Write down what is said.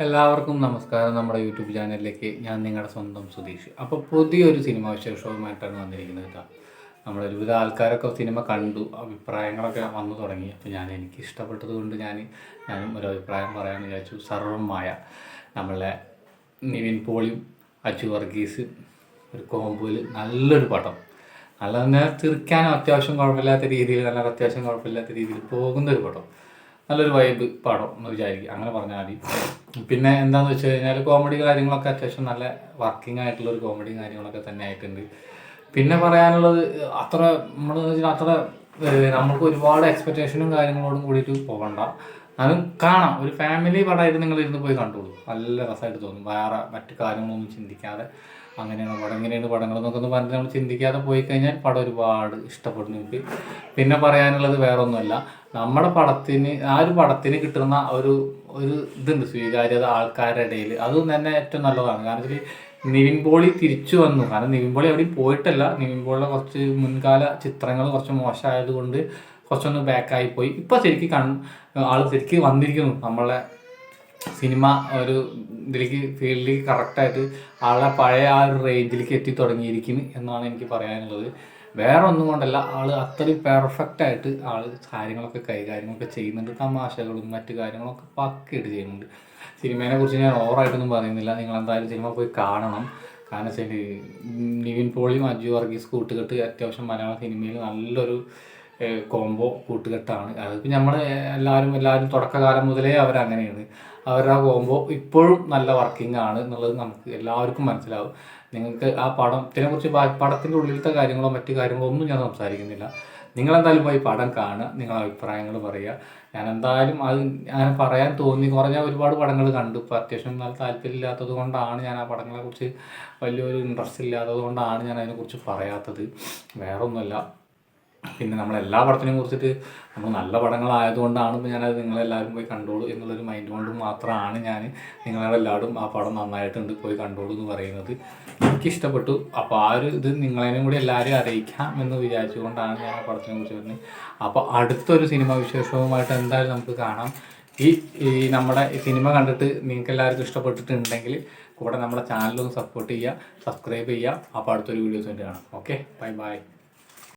എല്ലാവർക്കും നമസ്കാരം. നമ്മുടെ യൂട്യൂബ് ചാനലിലേക്ക് ഞാൻ നിങ്ങളുടെ സ്വന്തം സുധീഷ്. അപ്പോൾ പുതിയൊരു സിനിമ വിശേഷവുമായിട്ടാണ് വന്നിരിക്കുന്നത് കേട്ടോ. നമ്മളൊരുവിധ ആൾക്കാരൊക്കെ സിനിമ കണ്ടു, അഭിപ്രായങ്ങളൊക്കെ വന്നു തുടങ്ങി. അപ്പോൾ എനിക്ക് ഇഷ്ടപ്പെട്ടത് കൊണ്ട് ഞാനും ഒരു അഭിപ്രായം പറയാമെന്ന് വിചാരിച്ചു. സർവ്വം മായ, നമ്മളെ നിവിൻ പോളിയും അച്ചു വർഗീസ് ഒരു കോമ്പോയിൽ നല്ലൊരു പടം. നല്ല തന്നെ തീർക്കാനും അത്യാവശ്യം കുഴപ്പമില്ലാത്ത രീതിയിൽ, നല്ല അത്യാവശ്യം കുഴപ്പമില്ലാത്ത രീതിയിൽ പോകുന്നൊരു പടം, നല്ലൊരു വൈബ് പടം എന്ന് വിചാരിക്കും, അങ്ങനെ പറഞ്ഞാൽ മതി. പിന്നെ എന്താണെന്ന് വെച്ച് കഴിഞ്ഞാൽ കോമഡി കാര്യങ്ങളൊക്കെ അത്യാവശ്യം നല്ല വർക്കിംഗ് ആയിട്ടുള്ളൊരു കോമഡി കാര്യങ്ങളൊക്കെ തന്നെ ആയിട്ടുണ്ട്. പിന്നെ പറയാനുള്ളത് അത്ര നമ്മളെന്ന് വെച്ചാൽ അത്ര നമുക്ക് ഒരുപാട് എക്സ്പെക്റ്റേഷനും കാര്യങ്ങളോടും കൂടിയിട്ട് പോകണ്ട. അതും കാണാം, ഒരു ഫാമിലി പടമായിട്ട് നിങ്ങൾ ഇരുന്ന് പോയി കണ്ടോളൂ, നല്ല രസമായിട്ട് തോന്നും. വേറെ മറ്റു കാര്യങ്ങളൊന്നും ചിന്തിക്കാതെ അങ്ങനെയാണ് പടം, ഇങ്ങനെയാണ് പടങ്ങൾ എന്നൊക്കെ ഒന്ന് പറഞ്ഞ് നമ്മൾ ചിന്തിക്കാതെ പോയി കഴിഞ്ഞാൽ പടം ഒരുപാട് ഇഷ്ടപ്പെടും നിങ്ങൾക്ക്. പിന്നെ പറയാനുള്ളത് വേറെ ഒന്നുമല്ല, നമ്മുടെ പടത്തിന് ആ ഒരു പടത്തിന് കിട്ടുന്ന ഒരു ഇതുണ്ട്, സ്വീകാര്യത ആൾക്കാരുടെ ഇടയിൽ. അതും തന്നെ ഏറ്റവും നല്ലതാണ്. കാരണം വെച്ചാൽ നിവിൻ പോളി തിരിച്ചു വന്നു. കാരണം നിവിൻ പോളി എവിടെയും പോയിട്ടല്ല, നിവിൻ പോളിയുടെ കുറച്ച് മുൻകാല ചിത്രങ്ങൾ കുറച്ച് മോശമായതുകൊണ്ട് കുറച്ചൊന്ന് ബാക്കായി പോയി. ഇപ്പോൾ ശരിക്കും ആൾ ശരിക്കും വന്നിരിക്കുന്നു, നമ്മളെ സിനിമ ഒരു ഇതിലേക്ക് ഫീൽഡിലേക്ക് കറക്റ്റായിട്ട് ആളെ പഴയ ആ ഒരു റേഞ്ചിലേക്ക് എത്തി തുടങ്ങിയിരിക്കുന്നു എന്നാണ് എനിക്ക് പറയാനുള്ളത്. വേറെ ഒന്നും കൊണ്ടല്ല, ആൾ അത്രയും പെർഫെക്റ്റായിട്ട് കാര്യങ്ങളൊക്കെ കൈകാര്യങ്ങളൊക്കെ ചെയ്യുന്നുണ്ട്. തമാശകളും മറ്റു കാര്യങ്ങളൊക്കെ പക്കയായിട്ട് ചെയ്യുന്നുണ്ട്. സിനിമയെ കുറിച്ച് ഞാൻ ഓവറായിട്ടൊന്നും പറയുന്നില്ല, നിങ്ങളെന്തായാലും സിനിമ പോയി കാണണം. കാരണം വെച്ചാൽ നിവിൻ പോളിയും അജു വർഗീസ് കൂട്ടുകെട്ട് അത്യാവശ്യം മലയാള സിനിമയിൽ നല്ലൊരു കോംബോ കൂട്ടുകെട്ടാണ്. അതിപ്പോൾ നമ്മൾ എല്ലാവരും തുടക്കകാലം മുതലേ അവരങ്ങനെയാണ്. അവരുടെ ആ കോംബോ ഇപ്പോഴും നല്ല വർക്കിംഗ് ആണ് എന്നുള്ളത് നമുക്ക് എല്ലാവർക്കും മനസ്സിലാവും. നിങ്ങൾക്ക് ആ പടത്തിനെക്കുറിച്ച് പടത്തിൻ്റെ ഉള്ളിലത്തെ കാര്യങ്ങളോ മറ്റു കാര്യങ്ങളോ ഒന്നും ഞാൻ സംസാരിക്കുന്നില്ല. നിങ്ങളെന്തായാലും പോയി പടം കാണുക, നിങ്ങളുടെ അഭിപ്രായങ്ങൾ പറയുക. ഞാനെന്തായാലും അങ്ങനെ പറയാൻ കുറഞ്ഞ ഒരുപാട് പടങ്ങൾ കണ്ടു. ഇപ്പോൾ അത്യാവശ്യം നല്ല താല്പര്യമില്ലാത്തത് കൊണ്ടാണ് ഞാൻ ആ പടങ്ങളെക്കുറിച്ച് വലിയൊരു ഇൻട്രസ്റ്റ് ഇല്ലാത്തത് കൊണ്ടാണ് ഞാൻ അതിനെക്കുറിച്ച് പറയാത്തത്, വേറെ ഒന്നുമല്ല. പിന്നെ നമ്മളെല്ലാ പടത്തിനെയും കുറിച്ചിട്ട് നമ്മൾ നല്ല പടങ്ങളായതുകൊണ്ടാണ് ഇപ്പോൾ ഞാനത് നിങ്ങളെല്ലാവരും പോയി കണ്ടോളൂ എന്നുള്ളൊരു മൈൻഡ് കൊണ്ട് മാത്രമാണ് ഞാൻ നിങ്ങളെല്ലാവരും ആ പടം നന്നായിട്ടുണ്ട് പോയി കണ്ടോളൂ എന്ന് പറയുന്നത്. എനിക്കിഷ്ടപ്പെട്ടു. അപ്പോൾ ആ ഒരു ഇത് നിങ്ങളേനും കൂടി എല്ലാവരെയും അറിയിക്കാം എന്ന് വിചാരിച്ചുകൊണ്ടാണ് ഞാൻ ആ പടത്തിനെ കുറിച്ച് പറഞ്ഞത്. അപ്പോൾ അടുത്തൊരു സിനിമ വിശേഷവുമായിട്ട് എന്തായാലും നമുക്ക് കാണാം. ഈ നമ്മുടെ സിനിമ കണ്ടിട്ട് നിങ്ങൾക്ക് എല്ലാവർക്കും ഇഷ്ടപ്പെട്ടിട്ടുണ്ടെങ്കിൽ കൂടെ നമ്മുടെ ചാനലൊന്ന് സപ്പോർട്ട് ചെയ്യുക, സബ്സ്ക്രൈബ് ചെയ്യുക. അപ്പോൾ അടുത്തൊരു വീഡിയോസ് വേണ്ടി കാണാം. Okay, bye bye.